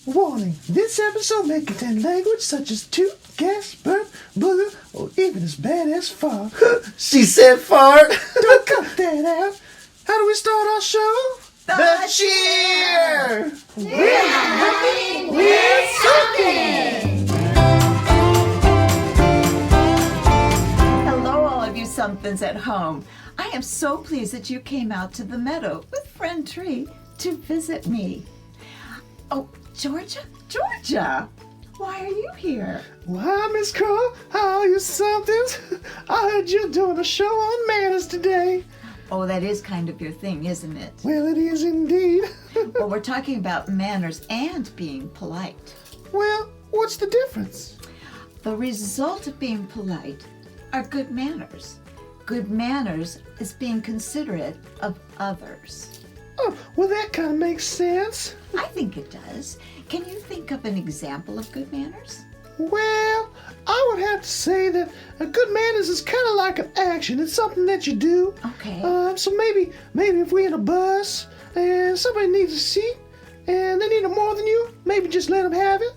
Warning, this episode may contain language such as toot, gas, burp, booger, or even as bad as fart. She said fart. Don't cut that out. How do we start our show? The cheer. We're happy with something. Hello, all of you somethings at home. I am so pleased that you came out to the meadow with Friend Tree to visit me. Oh, Georgia, why are you here? Why, Miss Crow, how are you somethings? I heard you're doing a show on manners today. Oh, that is kind of your thing, isn't it? Well, it is indeed. Well, we're talking about manners and being polite. Well, what's the difference? The result of being polite are good manners. Good manners is being considerate of others. Oh, well, that kind of makes sense. I think it does. Can you think of an example of good manners? Well, I would have to say that a good manners is kind of like an action. It's something that you do. Okay. So maybe if we're in a bus and somebody needs a seat and they need it more than you, maybe just let them have it.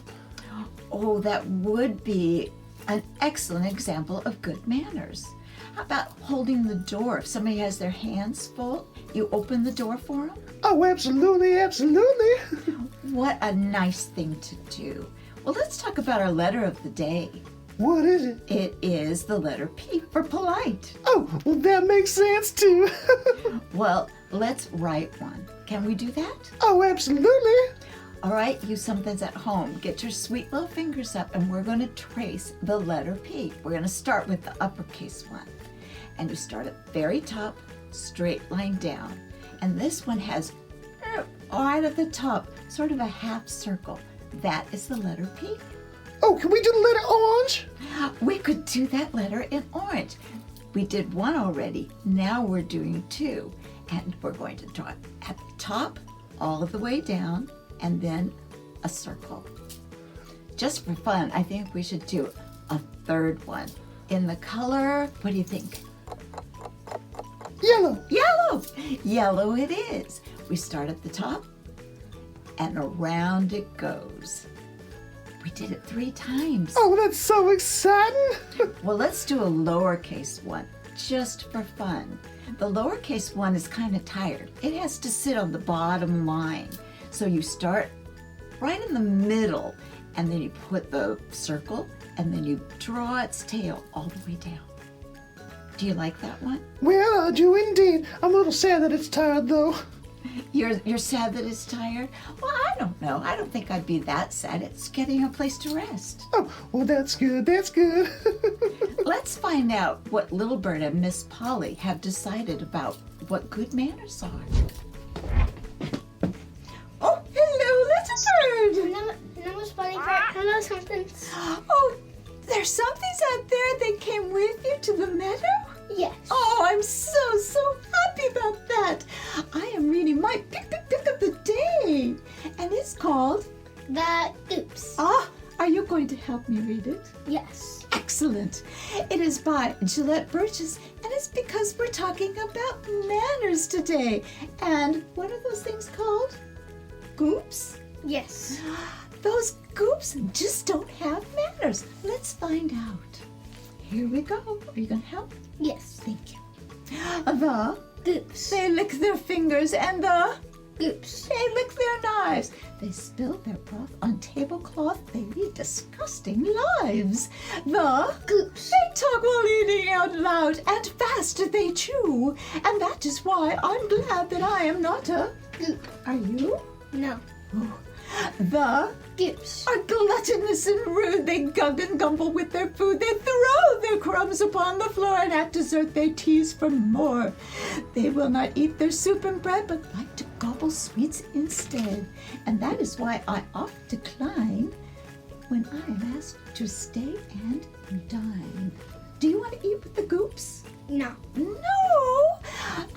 Oh, that would be an excellent example of good manners. How about holding the door? If somebody has their hands full, you open the door for them? Oh, absolutely. What a nice thing to do. Well, let's talk about our letter of the day. What is it? It is the letter P for polite. Oh, well, that makes sense too. Well, let's write one. Can we do that? Oh, absolutely. All right, you somethings at home, get your sweet little fingers up and we're going to trace the letter P. We're going to start with the uppercase one. And you start at the very top, straight line down. And this one has right at the top, sort of a half circle. That is the letter P. Oh, can we do the letter orange? We could do that letter in orange. We did one already. Now we're doing two. And we're going to draw it at the top, all the way down, and then a circle. Just for fun, I think we should do a third one. In the color, what do you think? Yellow. Yellow it is. We start at the top and around it goes. We did it 3 times. Oh, that's so exciting. Well, let's do a lowercase one just for fun. The lowercase one is kind of tired. It has to sit on the bottom line. So you start right in the middle and then you put the circle and then you draw its tail all the way down. Do you like that one? Well, I do indeed. I'm a little sad that it's tired, though. You're sad that it's tired? Well, I don't know. I don't think I'd be that sad. It's getting a place to rest. Oh, well, that's good. Let's find out what Little Bird and Miss Polly have decided about what good manners are. Oh, hello, Little Bird. Hello, Miss Polly. Hello, somethings. Oh, there's somethings out there that came with you to the meadow? Yes. Oh, I'm so happy about that. I am reading my pick of the day, and it's called The Goops. Are you going to help me read it? Yes. Excellent. It is by Gillette Burgess, and it's because we're talking about manners today. And what are those things called? Goops? Yes. Those goops just don't have manners. Let's find out. Here we go. Are you going to help? Yes. Thank you. The Goops. they lick their fingers, and the Goops. they lick their knives. They spill their broth on tablecloth. They lead disgusting lives. The Goops. they talk while eating out loud, and fast they chew. And that is why I'm glad that I am not a Goop. Are you? No. The Goops. are gluttonous and rude. They gug and gumble with their food. They throw their crumbs upon the floor, and at dessert they tease for more. They will not eat their soup and bread, but like to gobble sweets instead. And that is why I oft decline when I am asked to stay and dine. Do you want to eat with the goops? No. No,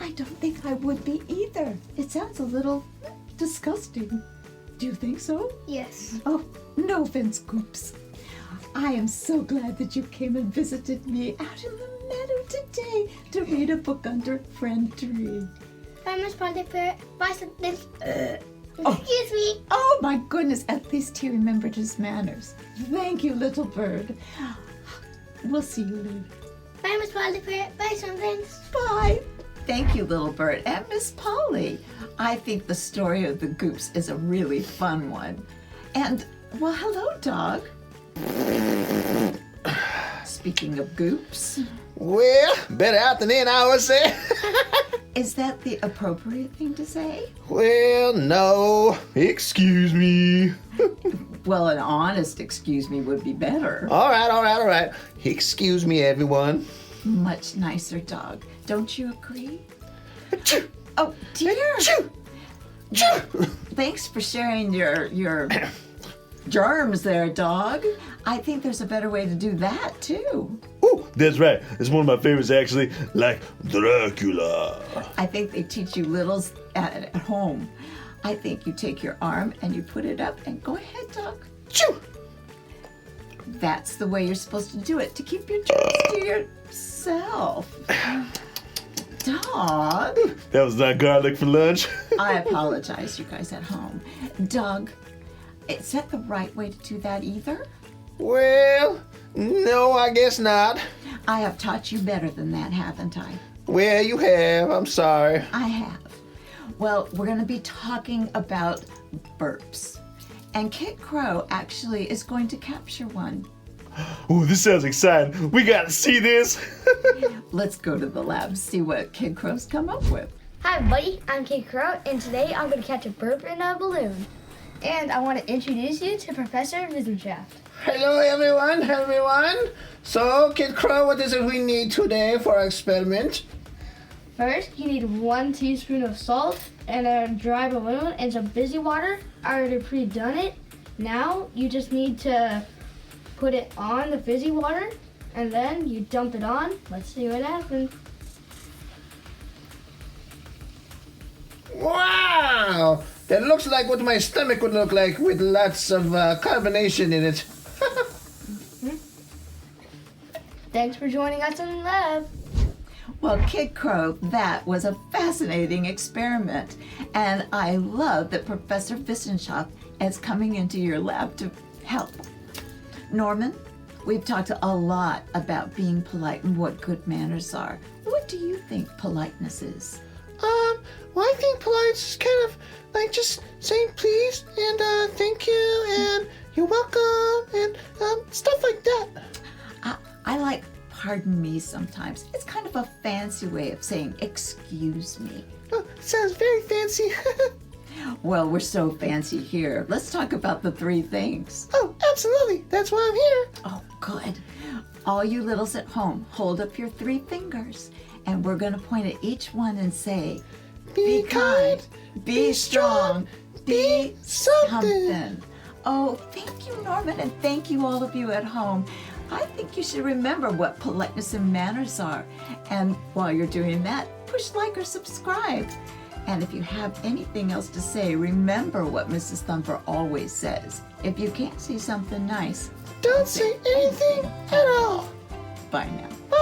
I don't think I would be either. It sounds a little disgusting. Do you think so? Yes. Oh, no offense, Goops. I am so glad that you came and visited me out in the meadow today to read a book under Friend Tree. Bye, Miss Polly. Bye, something. Excuse me. Oh my goodness, at least he remembered his manners. Thank you, little bird. We'll see you later. Bye, Miss Politeness. Bye, Sumpthin. Bye. Thank you, little bird. And Miss Polly. I think the story of the goops is a really fun one. And, well, hello, dog. Speaking of goops, Well, better out than in, I would say. is that the appropriate thing to say? Well, no. Excuse me. Well, an honest excuse me would be better. All right. Excuse me, everyone. Much nicer, dog. Don't you agree? Oh, dear. Thanks for sharing your germs there, dog. I think there's a better way to do that, too. Ooh, that's right. It's one of my favorites, actually. Like Dracula. I think they teach you littles at home. I think you take your arm and you put it up and go ahead, dog. Choo! That's the way you're supposed to do it, to keep your germs to yourself. Dog. That was not garlic for lunch. I apologize, you guys at home. Doug, is that the right way to do that either? Well, no, I guess not. I have taught you better than that, haven't I? Well, you have. I'm sorry. I have. Well, we're going to be talking about burps. And Kit Crow actually is going to capture one. Ooh, this sounds exciting. We gotta see this. Let's go to the lab, see what Kid Crow's come up with. Hi, everybody. I'm Kid Crow, and today I'm going to catch a burp in a balloon. And I want to introduce you to Professor Wissenschaft. Hello, everyone. So, Kid Crow, what is it we need today for our experiment? First, you need 1 teaspoon of salt and a dry balloon and some fizzy water. I already pre-done it. Now, you just need to put it on the fizzy water, and then you dump it on. Let's see what happens. Wow! That looks like what my stomach would look like with lots of carbonation in it. Thanks for joining us in the lab. Well, Kid Crow, that was a fascinating experiment. And I love that Professor Wissenschaft is coming into your lab to help. Norman, we've talked a lot about being polite and what good manners are. What do you think politeness is? Well, I think politeness is kind of like just saying please and thank you and you're welcome and stuff like that. I like pardon me sometimes. It's kind of a fancy way of saying excuse me. Oh, sounds very fancy. Well, we're so fancy here. Let's talk about the 3 things. Oh, absolutely. That's why I'm here. Oh, good. All you littles at home, hold up your 3 fingers, and we're going to point at each one and say, Be kind, be strong, be something. something. Oh, thank you, Norman, and thank you all of you at home. I think you should remember what politeness and manners are. And while you're doing that, push like or subscribe. And if you have anything else to say, remember what Mrs. Thumper always says. If you can't say something nice, Don't say anything at all. bye now. Bye.